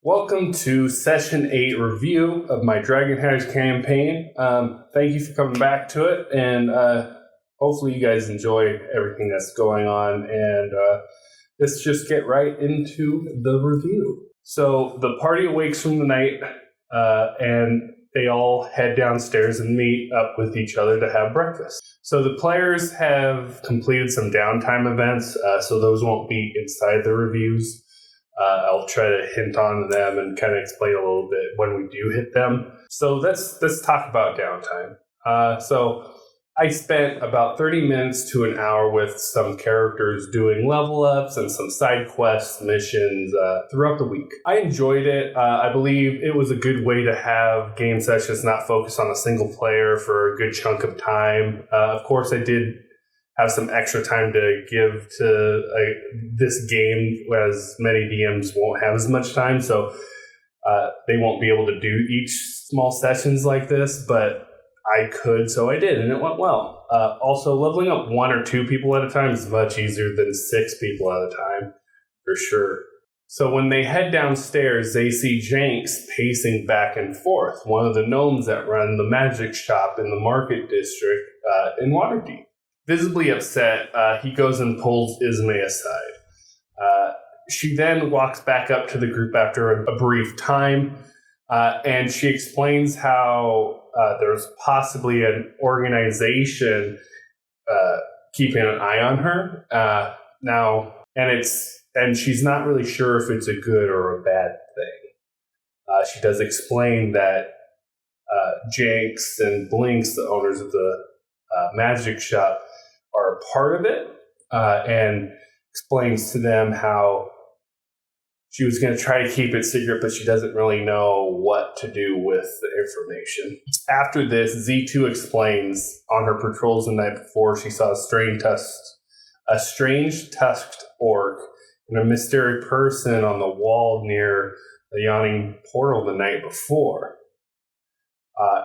Welcome to Session 8 review of my Dragon Heist campaign. Thank you for coming back to it, and hopefully you guys enjoy everything that's going on, and let's just get right into the review. So the party awakes from the night, and they all head downstairs and meet up with each other to have breakfast. So the players have completed some downtime events, so those won't be inside the reviews. I'll try to hint on them and kind of explain a little bit when we do hit them. So let's talk about downtime. So I spent about 30 minutes to an hour with some characters doing level ups and some side quests, missions throughout the week. I enjoyed it. I believe it was a good way to have game sessions not focus on a single player for a good chunk of time. Of course, I did have some extra time to give to this game, as many DMs won't have as much time, so they won't be able to do each small sessions like this, but I could, so I did, and it went well. Also, leveling up 1 or 2 people at a time is much easier than 6 people at a time, for sure. So when they head downstairs, they see Jenks pacing back and forth, one of the gnomes that run the magic shop in the market district in Waterdeep. Visibly upset, he goes and pulls Ismay aside. She then walks back up to the group after a brief time, and she explains how there's possibly an organization keeping an eye on her now, and she's not really sure if it's a good or a bad thing. She does explain that Jenks and Blinks, the owners of the magic shop, are a part of it, and explains to them how she was going to try to keep it secret, but she doesn't really know what to do with the information. After this, Z2 explains on her patrols the night before she saw a strange tusked orc and a mysterious person on the wall near the yawning portal the night before.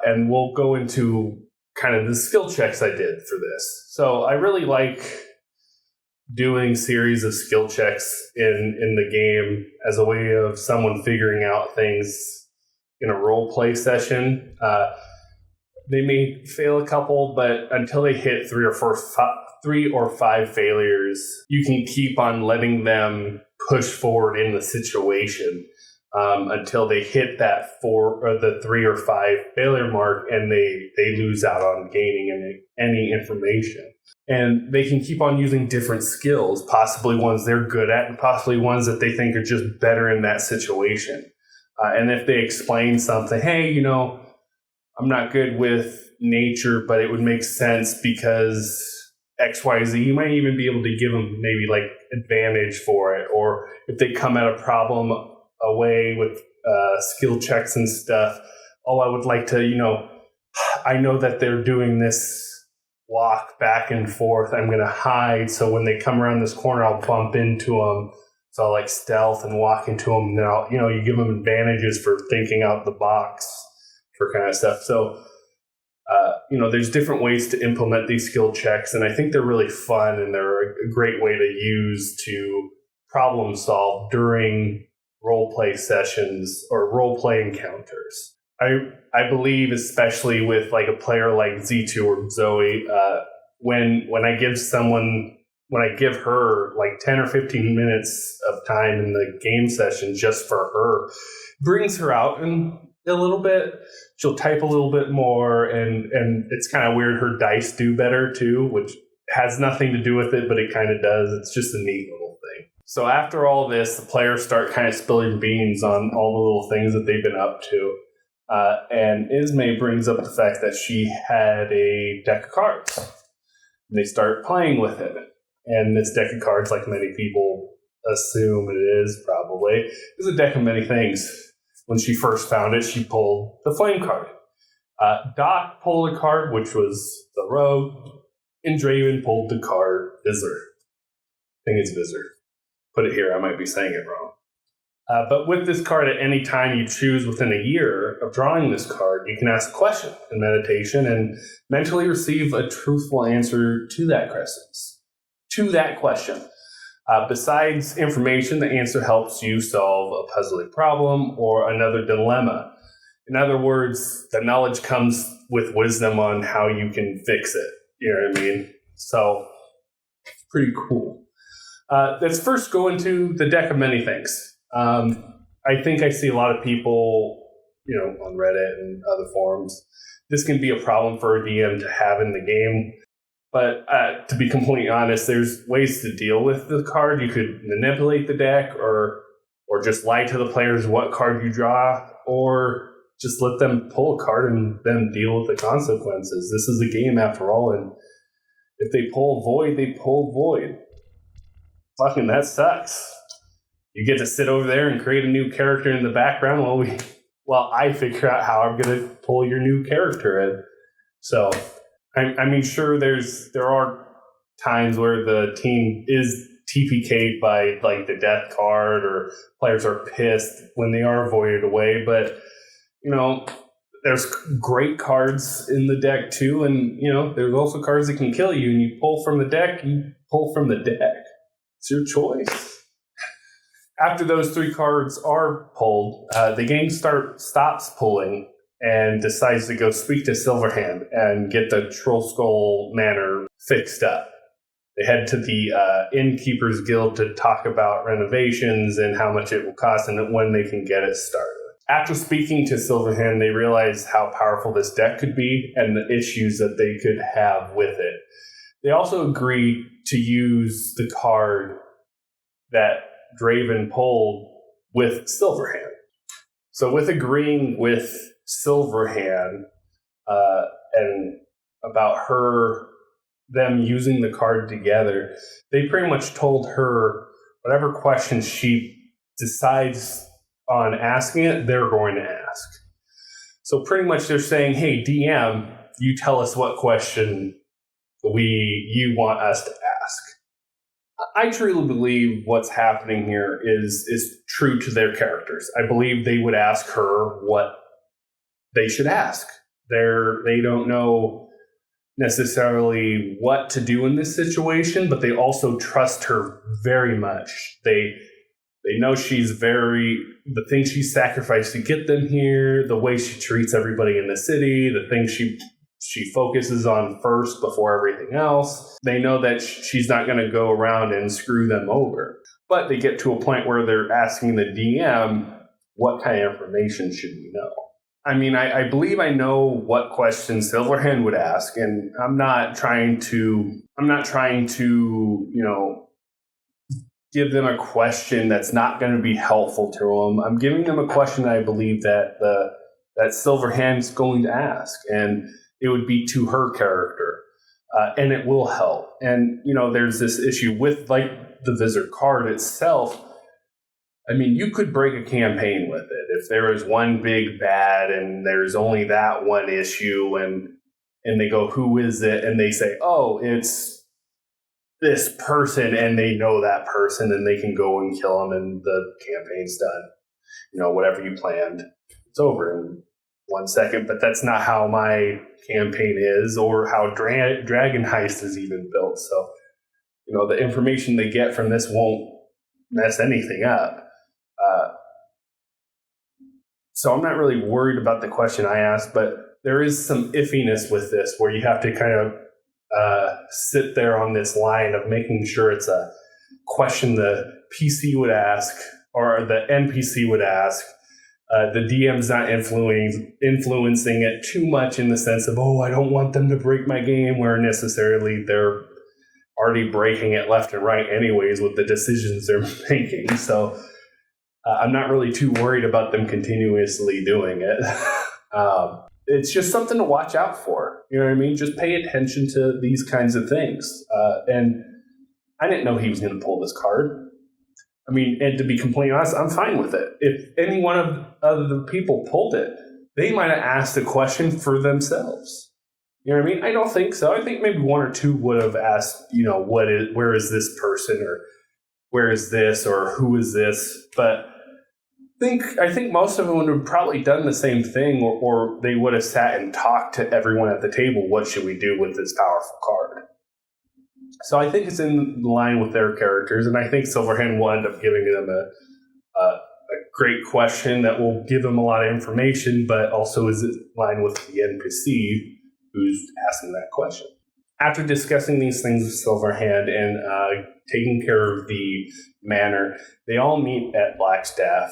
And we'll go into kind of the skill checks I did for this. So I really like doing series of skill checks in the game as a way of someone figuring out things in a role play session. They may fail a couple, but until they hit 3 or 5 failures, you can keep on letting them push forward in the situation until they hit that 4 or the 3 or 5 failure mark, and they lose out on gaining any information. And they can keep on using different skills, possibly ones they're good at, and possibly ones that they think are just better in that situation. And if they explain something, hey, I'm not good with nature, but it would make sense because XYZ, you might even be able to give them maybe like advantage for it. Or if they come at a problem away with skill checks and stuff, I would like to, I know that they're doing this walk back and forth. I'm going to hide, so when they come around this corner, I'll bump into them. So I'll like stealth and walk into them. And then I'll, you give them advantages for thinking out the box for kind of stuff. So, there's different ways to implement these skill checks, and I think they're really fun, and they're a great way to use to problem solve during role play sessions or role play encounters. I believe, especially with like a player like Z2 or Zoe, when I give her like 10 or 15 minutes of time in the game session just for her, brings her out in a little bit. She'll type a little bit more, and it's kind of weird. Her dice do better too, which has nothing to do with it, but it kind of does. It's just a neat little thing. So after all this, the players start kind of spilling beans on all the little things that they've been up to. And Ismay brings up the fact that she had a deck of cards. And they start playing with it. And this deck of cards, like many people assume it is probably, is a deck of many things. When she first found it, she pulled the flame card. Doc pulled a card, which was the rogue. And Draven pulled the card Visor. I think it's Visor. Put it here, I might be saying it wrong. But with this card, at any time you choose within a year of drawing this card, you can ask a question in meditation and mentally receive a truthful answer to that question. Besides information, the answer helps you solve a puzzling problem or another dilemma. In other words, the knowledge comes with wisdom on how you can fix it. You know what I mean? So, pretty cool. Let's first go into the deck of many things. I think I see a lot of people, on Reddit and other forums. This can be a problem for a DM to have in the game. But to be completely honest, there's ways to deal with the card. You could manipulate the deck or just lie to the players what card you draw, or just let them pull a card and then deal with the consequences. This is a game after all, and if they pull Void, they pull Void. Fucking that sucks. You get to sit over there and create a new character in the background while I figure out how I'm going to pull your new character in. So, I mean, sure, there are times where the team is TPK'd by like the death card, or players are pissed when they are voided away, but there's great cards in the deck too, and there's also cards that can kill you, and you pull from the deck, it's your choice. After those 3 cards are pulled, the game stops pulling and decides to go speak to Silverhand and get the Troll Skull Manor fixed up. They head to the Innkeepers Guild to talk about renovations and how much it will cost and when they can get it started. After speaking to Silverhand, they realize how powerful this deck could be and the issues that they could have with it. They also agree to use the card that Draven pulled with Silverhand. So with agreeing with Silverhand and about them using the card together, they pretty much told her whatever question she decides on asking it, they're going to ask. So pretty much they're saying, hey, DM, you tell us what question you want us to ask. I truly believe what's happening here is true to their characters. I believe they would ask her what they should ask. They don't know necessarily what to do in this situation, but they also trust her very much. They know the things she sacrificed to get them here, the way she treats everybody in the city, the things she focuses on first before everything else. They know that she's not going to go around and screw them over. But they get to a point where they're asking the DM, what kind of information should we know? I mean, I believe I know what question Silverhand would ask, and I'm not trying to, give them a question that's not going to be helpful to them. I'm giving them a question that I believe that Silverhand's going to ask, and it would be to her character, and it will help. And, there's this issue with, like, the Wizard card itself. I mean, you could break a campaign with it. If there is one big bad and there's only that one issue, and they go, who is it? And they say, oh, it's this person, and they know that person, and they can go and kill them, and the campaign's done. Whatever you planned, it's over in 1 second. But that's not how my campaign is, or how Dragon Heist is even built. So, the information they get from this won't mess anything up. So I'm not really worried about the question I asked, but there is some iffiness with this where you have to kind of sit there on this line of making sure it's a question the PC would ask or the NPC would ask. The DM's not influencing it too much in the sense of, I don't want them to break my game, where necessarily they're already breaking it left and right anyways with the decisions they're making. So I'm not really too worried about them continuously doing it. It's just something to watch out for. You know what I mean? Just pay attention to these kinds of things. And I didn't know he was going to pull this card. I mean, and to be completely honest, I'm fine with it. If any one of the people pulled it, they might have asked a question for themselves. You know what I mean? I don't think so. I think maybe one or two would have asked, where is this person, or where is this, or who is this? But I think most of them would have probably done the same thing, or they would have sat and talked to everyone at the table. What should we do with this powerful card? So I think it's in line with their characters, and I think Silverhand will end up giving them a great question that will give them a lot of information, but also is in line with the NPC who's asking that question. After discussing these things with Silverhand and taking care of the manor, they all meet at Blackstaff,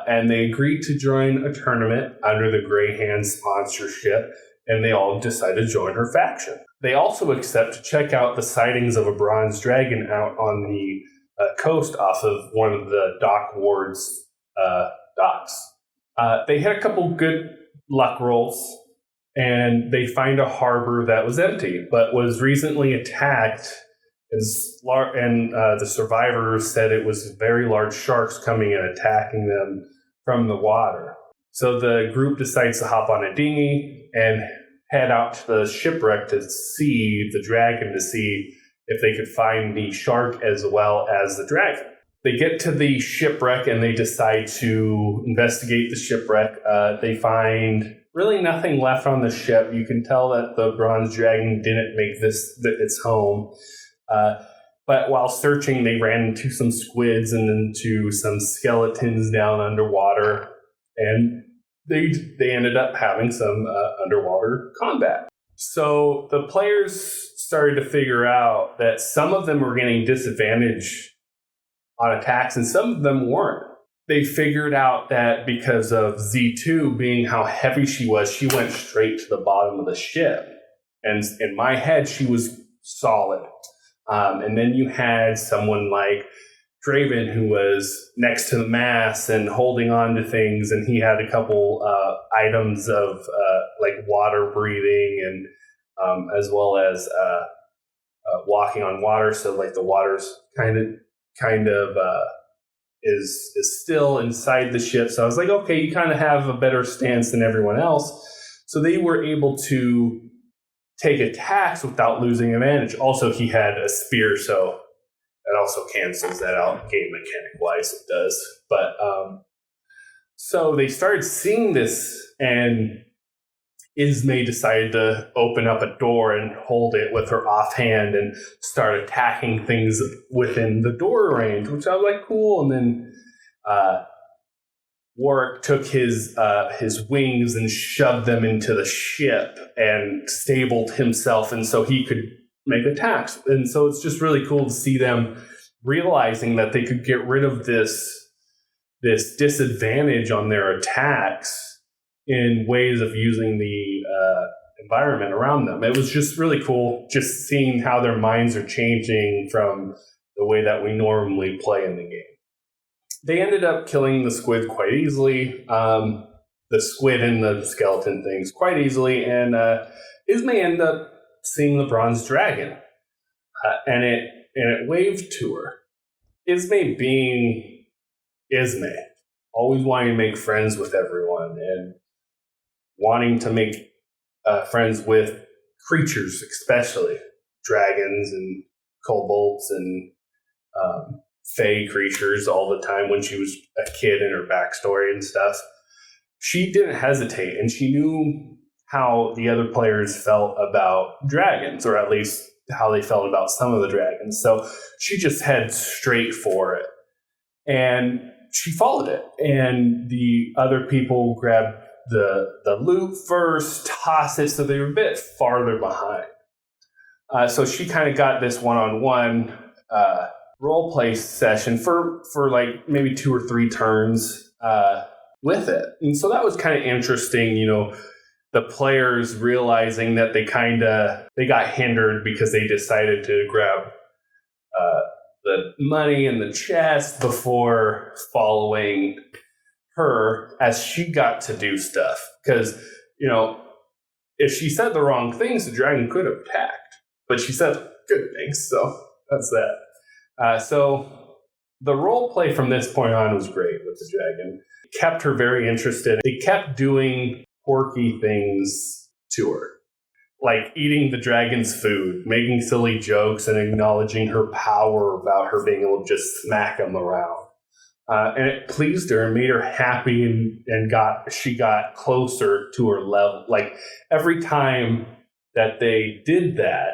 and they agree to join a tournament under the Greyhand sponsorship, and they all decide to join her faction. They also accept to check out the sightings of a bronze dragon out on the coast off of one of the dock ward's docks. They had a couple good luck rolls, and they find a harbor that was empty, but was recently attacked. And the survivors said it was very large sharks coming and attacking them from the water. So the group decides to hop on a dinghy and head out to the shipwreck to see the dragon, to see if they could find the shark as well as the dragon. They get to the shipwreck and they decide to investigate the shipwreck. They find really nothing left on the ship. You can tell that the bronze dragon didn't make this its home. But while searching, they ran into some squids and into some skeletons down underwater, and they ended up having some underwater combat. So the players started to figure out that some of them were getting disadvantaged on attacks and some of them weren't. They figured out that because of Z2 being how heavy she was, she went straight to the bottom of the ship. And in my head, she was solid. And then you had someone like Draven who was next to the mast and holding on to things, and he had a couple items of like water breathing and as well as walking on water. So like the water's kind of is still inside the ship. So I was like, okay, you kind of have a better stance than everyone else. So they were able to take attacks without losing advantage. Also, he had a spear, so that also cancels that out game mechanic wise. It does. But so they started seeing this, and Ismay decided to open up a door and hold it with her offhand and start attacking things within the door range, which I was like, cool. And then Warwick took his wings and shoved them into the ship and stabled himself, and so he could make attacks. And so it's just really cool to see them realizing that they could get rid of this disadvantage on their attacks in ways of using the environment around them. It was just really cool just seeing how their minds are changing from the way that we normally play in the game. They ended up killing the squid quite easily, the squid and the skeleton things quite easily, and Ismay ended up seeing the bronze dragon, and it waved to her. Ismay being Ismay, always wanting to make friends with everyone and wanting to make friends with creatures, especially dragons and kobolds and fey creatures all the time when she was a kid in her backstory and stuff. She didn't hesitate, and she knew how the other players felt about dragons, or at least how they felt about some of the dragons. So she just headed straight for it. And she followed it. And the other people grabbed the loot first, tossed it, so they were a bit farther behind. So she kind of got this one-on-one role play session for like maybe 2 or 3 turns with it. And so that was kind of interesting, the players realizing that they got hindered because they decided to grab the money in the chest before following her as she got to do stuff. Because, if she said the wrong things, the dragon could have attacked. But she said good things, so that's that. So the role play from this point on was great with the dragon. It kept her very interested. They kept doing quirky things to her, like eating the dragon's food, making silly jokes, and acknowledging her power about her being able to just smack them around. And it pleased her and made her happy, and she got closer to her level. Like every time that they did that,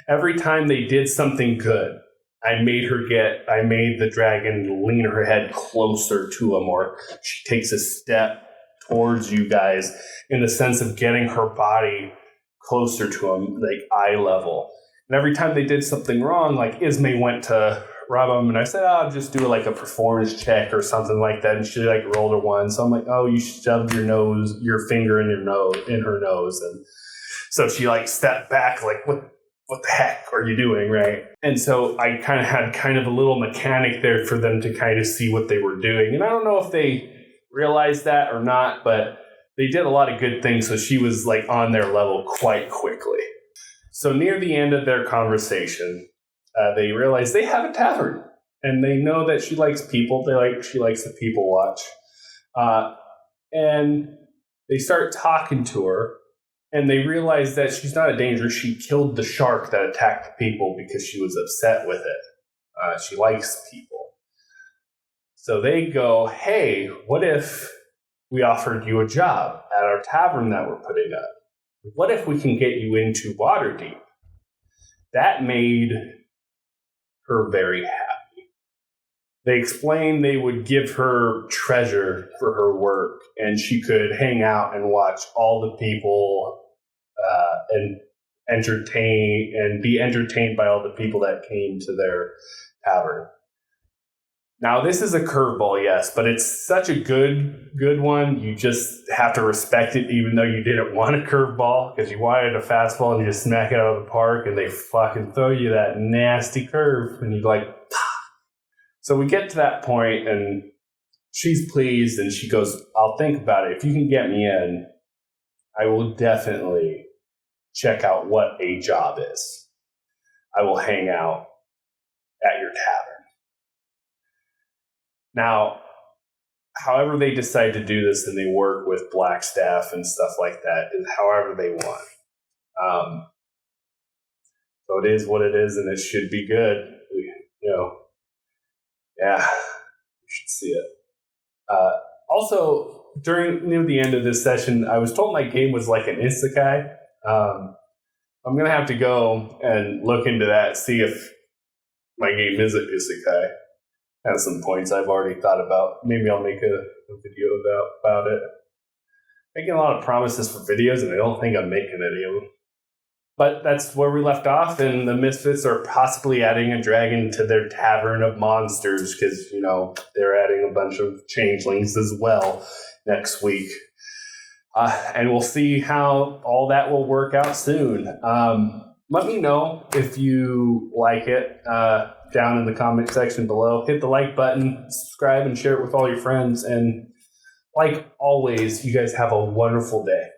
Every time they did something good, I made the dragon lean her head closer to him, or she takes a step towards you guys in the sense of getting her body closer to him, like eye level. And every time they did something wrong, like Ismay went to rub him, and I said, "Oh, just do like a performance check or something like that." And she like rolled her one. So I'm like, "Oh, you shoved your finger in her nose," and so she like stepped back, like, what the heck are you doing, right? And so I kind of had kind of a little mechanic there for them to kind of see what they were doing. And I don't know if they realized that or not, but they did a lot of good things. So she was like on their level quite quickly. So near the end of their conversation, they realize they have a tavern, and they know that she likes people. She likes to people watch, and they start talking to her, and they realize that she's not a danger. She killed the shark that attacked the people because she was upset with it. She likes people, so they go, "Hey, what if we offered you a job at our tavern that we're putting up? What if we can get you into Waterdeep?" That made her very happy. They explained they would give her treasure for her work, and she could hang out and watch all the people and be entertained by all the people that came to their tavern. Now, this is a curveball, yes, but it's such a good one. You just have to respect it, even though you didn't want a curveball, because you wanted a fastball and you just smack it out of the park, and they fucking throw you that nasty curve, and you're like, pah. So we get to that point, and she's pleased, and she goes, "I'll think about it. If you can get me in, I will definitely check out what a job is. I will hang out at your tavern." Now, however they decide to do this, and they work with black staff and stuff like that, is however they want. So it is what it is, and it should be good. Yeah, you should see it. Also, near the end of this session, I was told my game was like an isekai. I'm going to have to go and look into that, see if my game is an isekai. Has some points I've already thought about. Maybe I'll make a video about it. Making a lot of promises for videos, and I don't think I'm making any of them. But that's where we left off, and the Misfits are possibly adding a dragon to their tavern of monsters, because, they're adding a bunch of changelings as well next week. And we'll see how all that will work out soon. Let me know if you like it down in the comment section below. Hit the like button, subscribe, and share it with all your friends. And like always, you guys have a wonderful day.